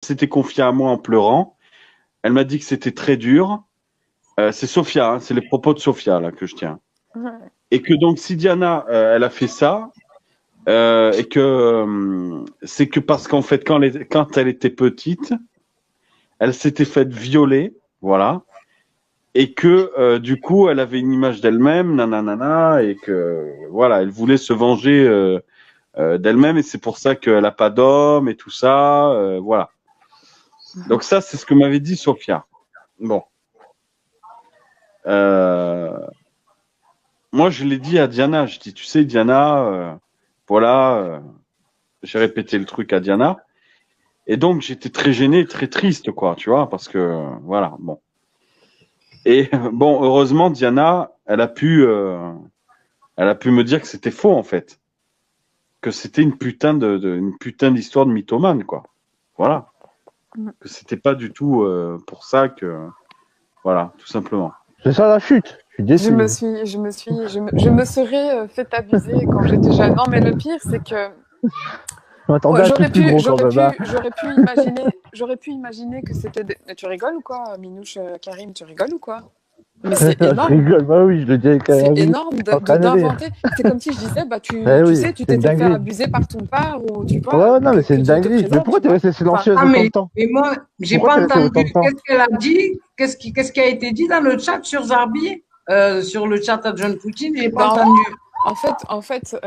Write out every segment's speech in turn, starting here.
s'était confiée à moi en pleurant. Elle m'a dit que c'était très dur. C'est Sophia, hein, c'est les propos de Sophia là que je tiens. Ouais. Et que donc si Diana, elle a fait ça, et que c'est que parce qu'en fait quand elle était petite, elle s'était faite violer, voilà, et que du coup elle avait une image d'elle-même, nanana, et que voilà, elle voulait se venger d'elle-même, et c'est pour ça qu'elle a pas d'homme et tout ça, voilà. Donc ça, c'est ce que m'avait dit Sophia. Bon. Moi, je l'ai dit à Diana. Je dis, tu sais, Diana, voilà, j'ai répété le truc à Diana. Et donc, j'étais très gêné, très triste, quoi, tu vois, parce que, voilà, bon. Et bon, heureusement, Diana, elle a pu me dire que c'était faux, en fait. Que c'était une putain d'histoire de mythomane, quoi. Voilà. Que c'était pas du tout pour ça que, voilà, tout simplement. C'est ça la chute. Je suis déçu. Je me serais fait abuser quand j'étais jeune. Non, mais le pire, c'est que Je m'attendais à un truc plus gros quand même. Hein. j'aurais pu imaginer que c'était. Mais tu rigoles ou quoi, Minouche, Karim, tu rigoles ou quoi? Mais c'est énorme. Je rigole, bah oui, je le dis avec C'est énorme d'inventer. C'est comme si je disais, bah tu sais, tu t'étais fait abuser par ton père ou tu vois. Ouais, non, mais c'est une dinguerie. Mais pourquoi t'es restée silencieuse autant de temps? Mais moi, j'ai pas entendu. Qu'est-ce qu'elle a dit? Qu'est-ce qui a été dit dans le chat sur Zarbi? Sur le chat à John Poutine, j'ai pas entendu. En fait,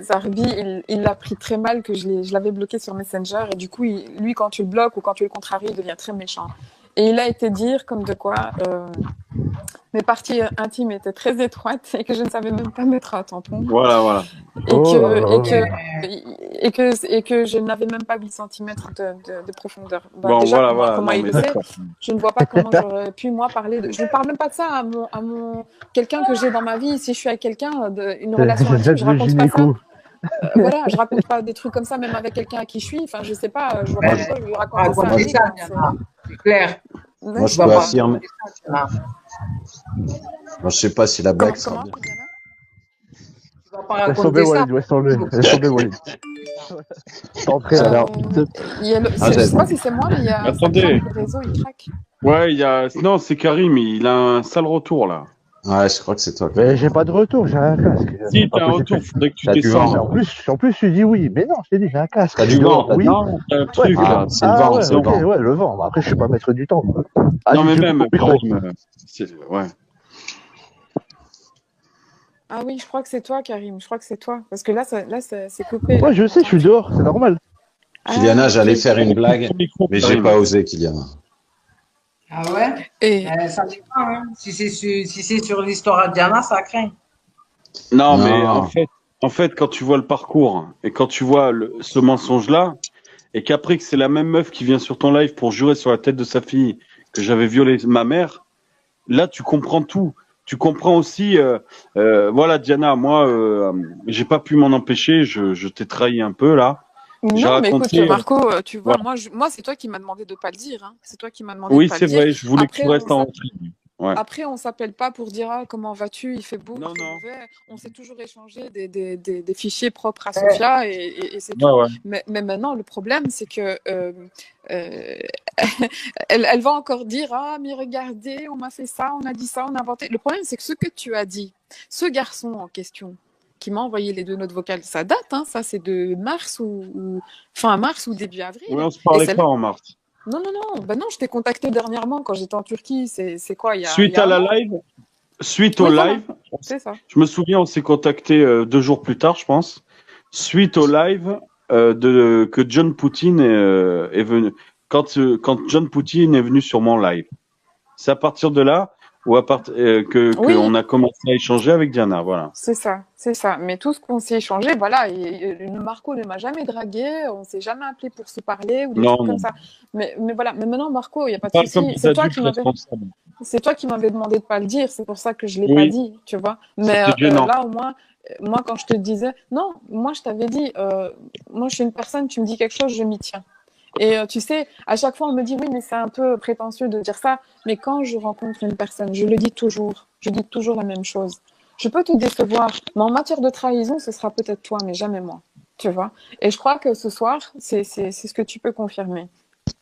Zarbi, il l'a pris très mal que je l'avais bloqué sur Messenger et du coup, lui, quand tu le bloques ou quand tu le contraries, il devient très méchant. Et il a été dire comme de quoi mes parties intimes étaient très étroites et que je ne savais même pas mettre un tampon. Voilà. Et que je n'avais même pas 8 cm de profondeur. Bah, bon, déjà, voilà. Comment il le sait, je ne vois pas comment j'aurais pu, moi, parler de... Je ne parle même pas de ça à mon quelqu'un que j'ai dans ma vie. Si je suis avec quelqu'un, une relation intime, je raconte pas ça. Voilà, je raconte pas des trucs comme ça, même avec quelqu'un à qui je suis. Enfin, je sais pas, je vois pas pourquoi je lui raconte ça. C'est clair. Moi, je peux affirmer. Moi, je sais pas si la blague sera bien. Tu vas pas raconter ça. Laisse tomber, Walid. Je sais pas si c'est moi, mais il y a Attendez. le réseau, il craque. Ouais, non, c'est Karim, il a un sale retour là. Ouais, je crois que c'est toi. Mais j'ai pas de retour, j'ai un casque. Si, t'as un retour, faudrait que tu descendes. En plus, tu dis oui, mais non, je t'ai dit, j'ai un casque. T'as du vent, oui. Non, t'as un truc. C'est le vent, c'est le vent. Ouais, le vent. Après, je suis pas maître du temps. Non, mais même, Karim, ouais. Ah oui, je crois que c'est toi, Karim. Je crois que c'est toi. Parce que là, c'est coupé. Ouais, je sais, je suis dehors, c'est normal. Kyliana, j'allais faire une blague, mais j'ai pas osé, Kyliana. Ah ouais? Ça dépend, hein. Si c'est sur l'histoire de Diana, ça craint. Non, mais en fait, quand tu vois le parcours et quand tu vois ce mensonge-là, et qu'après que c'est la même meuf qui vient sur ton live pour jurer sur la tête de sa fille que j'avais violé ma mère, là, tu comprends tout. Tu comprends aussi, voilà, Diana, moi, j'ai pas pu m'en empêcher, je t'ai trahi un peu là. Non, mais écoute, Marco, tu vois, voilà. moi, c'est toi qui m'as demandé de pas le dire. Hein. C'est toi qui m'as demandé de pas le dire. Oui, c'est vrai, je voulais que tu restes en retrait. Ouais. Après, on s'appelle pas pour dire comment vas-tu, il fait beau, non. Mauvais. On s'est toujours échangé des fichiers propres à Sophia et c'est tout. Ouais. Mais maintenant, le problème, c'est que elle va encore dire mais regardez, on m'a fait ça, on a dit ça, on a inventé. Le problème, c'est que ce que tu as dit, ce garçon en question qui m'a envoyé les 2 notes vocales, ça date, hein, ça c'est de mars ou fin mars ou début avril. Oui, on se parlait pas en mars. Non, je t'ai contacté dernièrement quand j'étais en Turquie. C'est quoi, Suite au live, c'est ça. Je me souviens, on s'est contacté 2 jours plus tard, je pense. Suite au live que John Poutine est venu. Quand John Poutine est venu sur mon live. C'est à partir de là qu'on a commencé à échanger avec Diana, voilà. C'est ça. Mais tout ce qu'on s'est échangé, voilà, Marco ne m'a jamais dragué, on s'est jamais appelé pour se parler ou des trucs comme ça. Mais voilà, mais maintenant Marco, il n'y a pas de souci. C'est toi qui m'avais demandé de pas le dire, c'est pour ça que je l'ai pas dit, tu vois. Mais là au moins, moi quand je te disais, non, moi je t'avais dit, moi je suis une personne, tu me dis quelque chose, je m'y tiens. Et tu sais, à chaque fois, on me dit oui, mais c'est un peu prétentieux de dire ça. Mais quand je rencontre une personne, je le dis toujours. Je dis toujours la même chose. Je peux te décevoir, mais en matière de trahison, ce sera peut-être toi, mais jamais moi. Tu vois. Et je crois que ce soir, c'est ce que tu peux confirmer.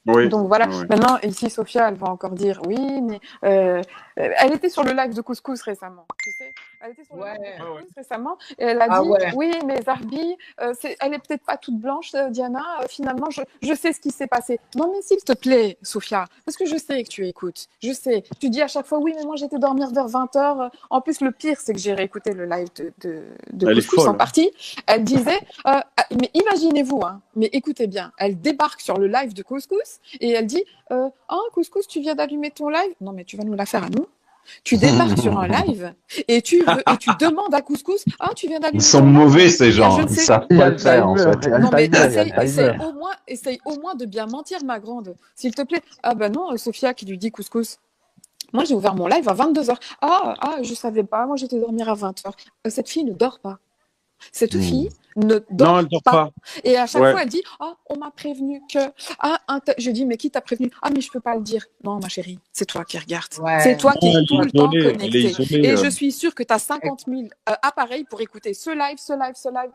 Oui. Donc voilà, Oui. maintenant, ici, Sophia, elle va encore dire oui, mais elle était sur le live de Couscous récemment, tu sais. Elle était sur le live de Couscous récemment et elle a dit oui, mais Zarbi, elle est peut-être pas toute blanche, Diana, finalement, je sais ce qui s'est passé. Non, mais s'il te plaît, Sophia, parce que je sais que tu écoutes, je sais. Tu dis à chaque fois oui, mais moi j'étais dormir vers 20h. En plus, le pire, c'est que j'ai réécouté le live de Couscous en partie. Elle disait, mais imaginez-vous, hein, mais écoutez bien, elle débarque sur le live de Couscous et elle dit Couscous, tu viens d'allumer ton live? Non, mais tu vas nous la faire à nous. Tu débarques sur un live et tu demandes à Couscous tu viens d'allumer ton live. Ils sont mauvais, ces gens. Ils savent pas le faire, en fait. Non, mais essaye au moins de bien mentir, ma grande. S'il te plaît. Ah, ben non, Sophia qui lui dit Couscous. Moi, j'ai ouvert mon live à 22h. Je savais pas. Moi, j'étais dormir à 20h. Cette fille ne dort pas. Cette fille ne dort, elle dort pas. Et à chaque fois, elle dit on m'a prévenu que. Je dis mais qui t'a prévenu? Mais je peux pas le dire. Non, ma chérie, c'est toi qui regardes. C'est toi qui es tout le temps connecté. Et je suis sûre que tu as 50 000 appareils pour écouter ce live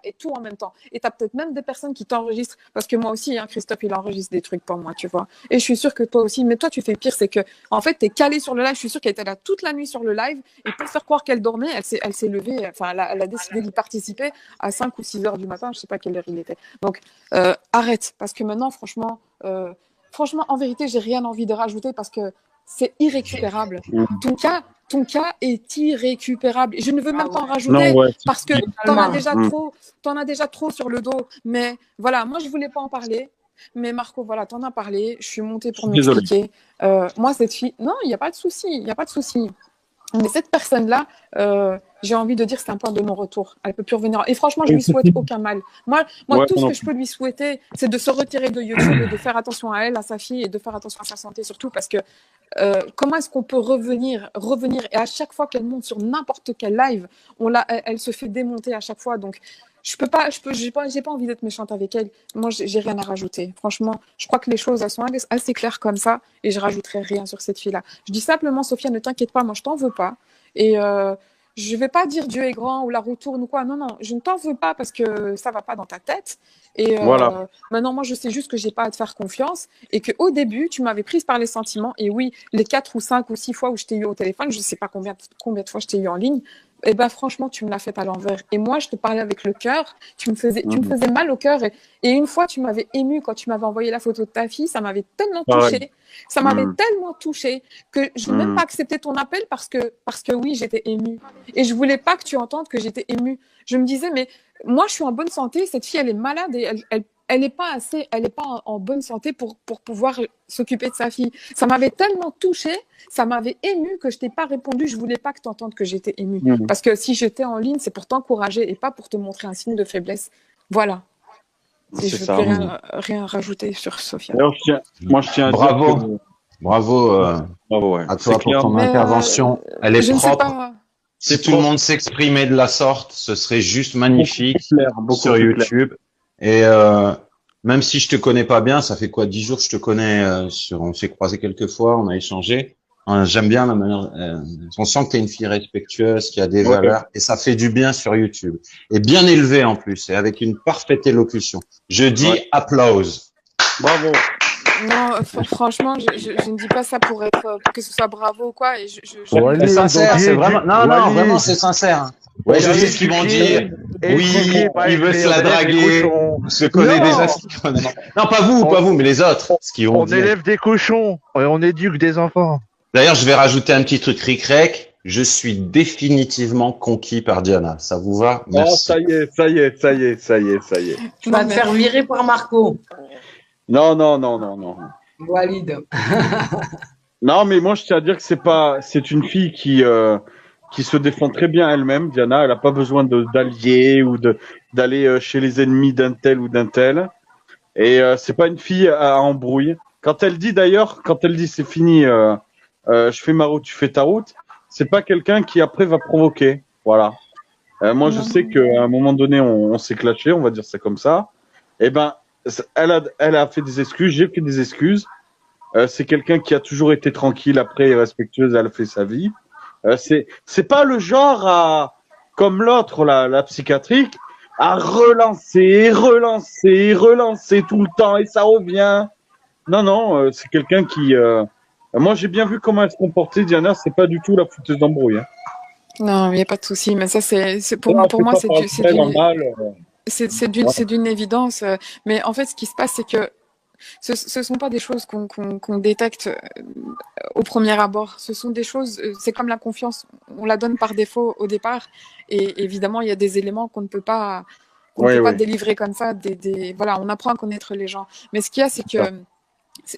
et tout en même temps. Et tu as peut-être même des personnes qui t'enregistrent. Parce que moi aussi, Christophe, il enregistre des trucs pour moi, tu vois. Et je suis sûre que toi aussi. Mais toi, tu fais pire, c'est que en fait, tu es calée sur le live. Je suis sûre qu'elle était là toute la nuit sur le live. Et pour faire croire qu'elle dormait, elle s'est levée. Enfin, elle a décidé d'y participer à 5 ou 6 heures du matin, je sais pas quelle heure il était. Donc, arrête, parce que maintenant, franchement, en vérité, j'ai rien envie de rajouter parce que c'est irrécupérable. Ton cas est irrécupérable. Je ne veux même pas en rajouter parce que t'en as déjà trop sur le dos. Mais voilà, moi, je voulais pas en parler. Mais Marco, voilà, t'en as parlé. Je suis montée pour m'expliquer. Moi, cette fille, non, il n'y a pas de souci, Mais cette personne-là, j'ai envie de dire que c'est un point de non-retour. Elle ne peut plus revenir. Et franchement, je lui souhaite aucun mal. Moi, tout ce que je peux lui souhaiter, c'est de se retirer de YouTube et de faire attention à elle, à sa fille et de faire attention à sa santé surtout parce que comment est-ce qu'on peut revenir et à chaque fois qu'elle monte sur n'importe quel live, elle se fait démonter à chaque fois. Donc, j'ai pas envie d'être méchante avec elle. Moi, j'ai rien à rajouter. Franchement, je crois que les choses, elles sont assez claires comme ça et je rajouterai rien sur cette fille-là. Je dis simplement, Sophia, ne t'inquiète pas, moi, je t'en veux pas. Et je vais pas dire Dieu est grand ou la roue tourne ou quoi. Non, je ne t'en veux pas parce que ça va pas dans ta tête. Et maintenant, moi, je sais juste que j'ai pas à te faire confiance et qu'au début, tu m'avais prise par les sentiments. Et oui, les 4 ou 5 ou 6 fois où je t'ai eu au téléphone, je sais pas combien de fois je t'ai eu en ligne, eh ben franchement, tu me l'as fait à l'envers. Et moi, je te parlais avec le cœur. Tu me faisais mal au cœur. Et une fois, tu m'avais ému quand tu m'avais envoyé la photo de ta fille. Ça m'avait tellement touchée. Ça m'avait tellement touchée que je n'ai même pas accepté ton appel parce que oui, j'étais émue. Et je voulais pas que tu entendes que j'étais émue. Je me disais, mais moi, je suis en bonne santé. Cette fille, elle est malade et elle n'est pas en bonne santé pour pouvoir s'occuper de sa fille. Ça m'avait tellement touchée, ça m'avait émue que je t'ai pas répondu. Je voulais pas que tu entendes que j'étais émue. Parce que si j'étais en ligne, c'est pour t'encourager et pas pour te montrer un signe de faiblesse. Voilà. Et je ne peux rien rajouter sur Sophia. Alors, je tiens à dire que... Bravo à toi pour ton intervention. Elle est propre. Si tout le monde s'exprimait de la sorte, ce serait juste magnifique sur YouTube. Et même si je te connais pas bien, ça fait quoi 10 jours que je te connais, on s'est croisé quelques fois, on a échangé. J'aime bien la manière, on sent que tu es une fille respectueuse, qui a des valeurs, et ça fait du bien sur YouTube. Et bien élevée en plus, et avec une parfaite élocution. Je dis applause. Bravo. Non, franchement, je ne dis pas ça pour que ce soit bravo ou quoi. C'est sincère, c'est vraiment. Non, vraiment, c'est sincère. Ouais, je sais ce qu'ils vont dire. Oui, il veut se la draguer. On se connaît déjà. Non, pas vous, mais les autres. Ce qu'ils vont dire. On élève des cochons et on éduque des enfants. D'ailleurs, je vais rajouter un petit truc ric-rac. Je suis définitivement conquis par Diana. Ça vous va? Merci. Oh, ça y est. Tu vas te faire virer par Marco. Non. Walid. Non, mais moi, je tiens à dire que c'est une fille qui se défend très bien elle-même. Diana, elle n'a pas besoin d'alliés ou d'aller chez les ennemis d'un tel ou d'un tel. Et c'est pas une fille à embrouille. Quand elle dit c'est fini, je fais ma route, tu fais ta route, c'est pas quelqu'un qui après va provoquer. Voilà. Moi, je sais qu'à un moment donné, on s'est clashé, on va dire ça comme ça. Eh ben, elle a fait des excuses, j'ai fait des excuses. C'est quelqu'un qui a toujours été tranquille, après respectueuse, elle a fait sa vie. C'est pas le genre comme l'autre, la psychiatrique, à relancer tout le temps et ça revient. Non, c'est quelqu'un qui. Moi, j'ai bien vu comment elle se comportait, Diana. C'est pas du tout la fouteuse d'embrouille. Hein. Non, il n'y a pas de souci. Mais ça, pour moi, c'est d'une évidence. Mais en fait, ce qui se passe, c'est que ce sont pas des choses qu'on détecte au premier abord. Ce sont des choses, c'est comme la confiance, on la donne par défaut au départ. Et évidemment, il y a des éléments qu'on ne peut pas, pas délivrer comme ça. Voilà, on apprend à connaître les gens. Mais ce qu'il y a, c'est que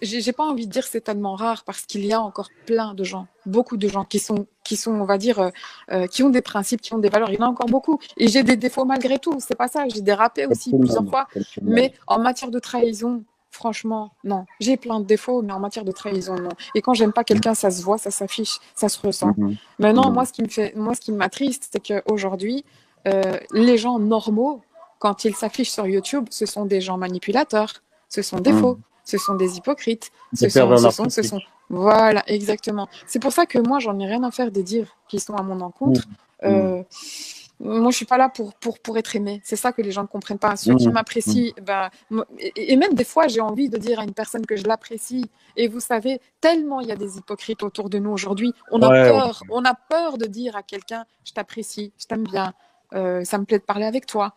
j'ai pas envie de dire que c'est tellement rare parce qu'il y a encore plein de gens, beaucoup de gens qui sont on va dire, qui ont des principes, qui ont des valeurs. Il y en a encore beaucoup. Et j'ai des défauts malgré tout. C'est pas ça. J'ai dérapé aussi plusieurs fois. Mais en matière de trahison, franchement, non. J'ai plein de défauts, mais en matière de trahison, non. Et quand j'aime pas quelqu'un, ça se voit, ça s'affiche, ça se ressent. Maintenant, moi, ce qui m'attriste, c'est qu'aujourd'hui, les gens normaux, quand ils s'affichent sur YouTube, ce sont des gens manipulateurs, ce sont des faux, ce sont des hypocrites, ce sont... Voilà, exactement. C'est pour ça que moi, j'en ai rien à faire des dires qui sont à mon encontre. Moi, je suis pas là pour être aimée. C'est ça que les gens ne comprennent pas. Ceux qui m'apprécient, et même des fois, j'ai envie de dire à une personne que je l'apprécie. Et vous savez, tellement il y a des hypocrites autour de nous aujourd'hui. On a peur de dire à quelqu'un, je t'apprécie, je t'aime bien, ça me plaît de parler avec toi.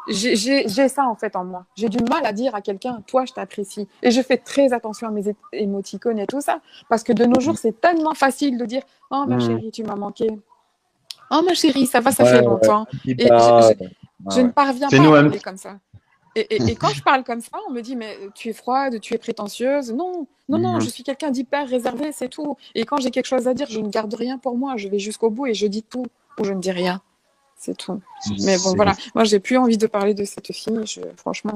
J'ai ça en fait en moi. J'ai du mal à dire à quelqu'un, toi, je t'apprécie. Et je fais très attention à mes émoticônes et tout ça. Parce que de nos jours, c'est tellement facile de dire, oh ma chérie, tu m'as manqué. Oh ma chérie, ça va, ça fait longtemps. Et je ne parviens pas à parler comme ça. Et quand je parle comme ça, on me dit, mais tu es froide, tu es prétentieuse. Non, je suis quelqu'un d'hyper réservé, c'est tout. Et quand j'ai quelque chose à dire, je ne garde rien pour moi. Je vais jusqu'au bout et je dis tout ou je ne dis rien. C'est tout. Mais bon, voilà. Moi, j'ai plus envie de parler de cette fille. Franchement,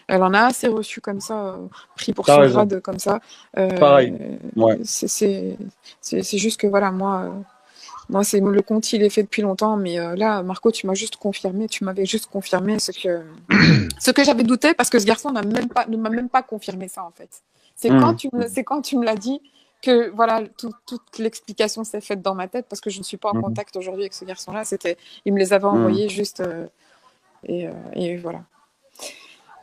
elle en a assez reçu comme ça, pris pour son grade comme ça. Pareil. Ouais. C'est juste que, voilà, moi, c'est le compte, il est fait depuis longtemps. Mais là, Marco, tu m'avais juste confirmé ce que j'avais douté, parce que ce garçon ne m'a même pas confirmé ça, en fait. C'est quand tu me l'as dit que voilà, toute l'explication s'est faite dans ma tête, parce que je ne suis pas en contact aujourd'hui avec ce garçon-là. Il me les avait envoyés juste et voilà.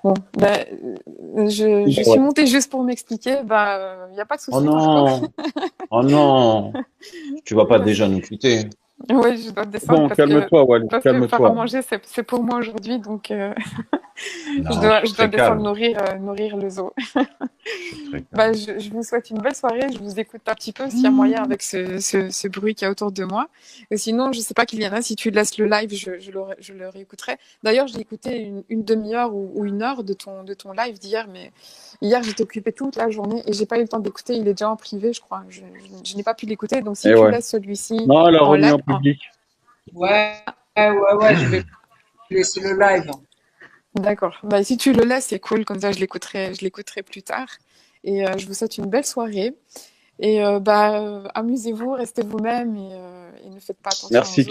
Bon, je suis montée juste pour m'expliquer. Il n'y a pas de souci. Oh non, tu vas pas déjà nous quitter. Oui, je dois descendre. Bon, calme-toi, Wally, calme-toi. Faire à manger, c'est pour moi aujourd'hui, donc je dois descendre nourrir le zoo. Je vous souhaite une belle soirée. Je vous écoute un petit peu s'il y a moyen avec ce bruit qu'il y a autour de moi. Et sinon, je ne sais pas, Kyliana, si tu laisses le live, je le réécouterai. D'ailleurs, j'ai écouté une demi-heure ou une heure de ton live d'hier, mais hier, j'étais occupée toute la journée et j'ai pas eu le temps d'écouter. Il est déjà en privé, je crois. Je n'ai pas pu l'écouter. Donc, si tu laisses celui-ci non, elle a remis en public. Ouais, je vais laisser le live. D'accord. Si tu le laisses, c'est cool. Comme ça, je l'écouterai plus tard. Et je vous souhaite une belle soirée. Et amusez-vous, restez vous-même et ne faites pas attention. Merci.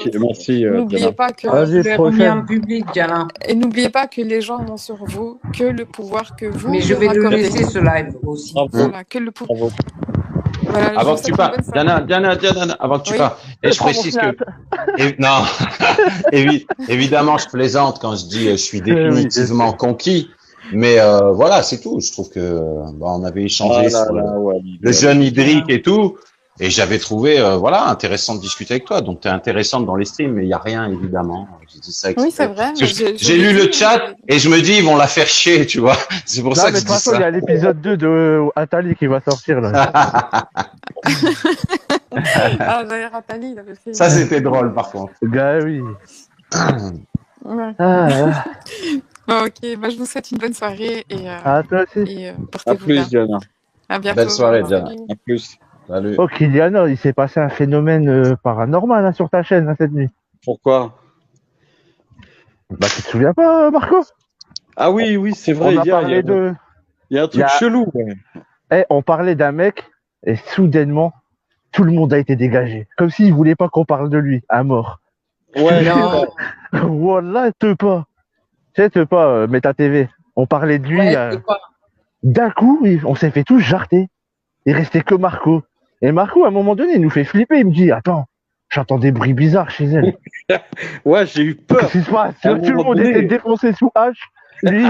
N'oubliez pas que en public, Diana. Et n'oubliez pas que les gens n'ont sur vous que le pouvoir que vous. Mais je vais le laisser ce live aussi. Voilà, que le pouvoir. Voilà, avant que tu parles, Diana, avant que tu parles, et je précise que, non, évidemment, je plaisante quand je dis je suis définitivement conquis, mais voilà, c'est tout. Je trouve que on avait échangé sur le jeune Idric et tout, et j'avais trouvé intéressant de discuter avec toi. Donc t'es intéressante dans les streams, mais il y a rien évidemment. Je dis ça. Oui, c'est vrai. J'ai lu le chat et je me dis ils vont la faire chier, tu vois. C'est pour ça que je dis ça. De toute façon, il y a l'épisode 2 de Atali qui va sortir là. D'ailleurs, Atali, il avait fait. Ça c'était drôle par contre. Oui. Ouais. Ok, je vous souhaite une bonne soirée et toi aussi. Et portez-vous bien. Diana. À bientôt. Belle soirée, Diana. À plus. Salut. Oh, Kyliana, il s'est passé un phénomène paranormal sur ta chaîne cette nuit. Pourquoi? Tu te souviens pas, Marco? Ah oui, c'est vrai. Il y a un truc chelou. On parlait d'un mec et soudainement, tout le monde a été dégagé. Comme s'il voulait pas qu'on parle de lui, à mort. Ouais. Voilà, te pas, Meta TV. On parlait de lui. D'un coup, on s'est fait tous jarter. Il restait que Marco. Et Marco, à un moment donné, il nous fait flipper. Il me dit, attends, j'entends des bruits bizarres chez elle. Ouais, j'ai eu peur. Qu'est-ce qui se passe? Tout le monde était défoncé sous H. Lui,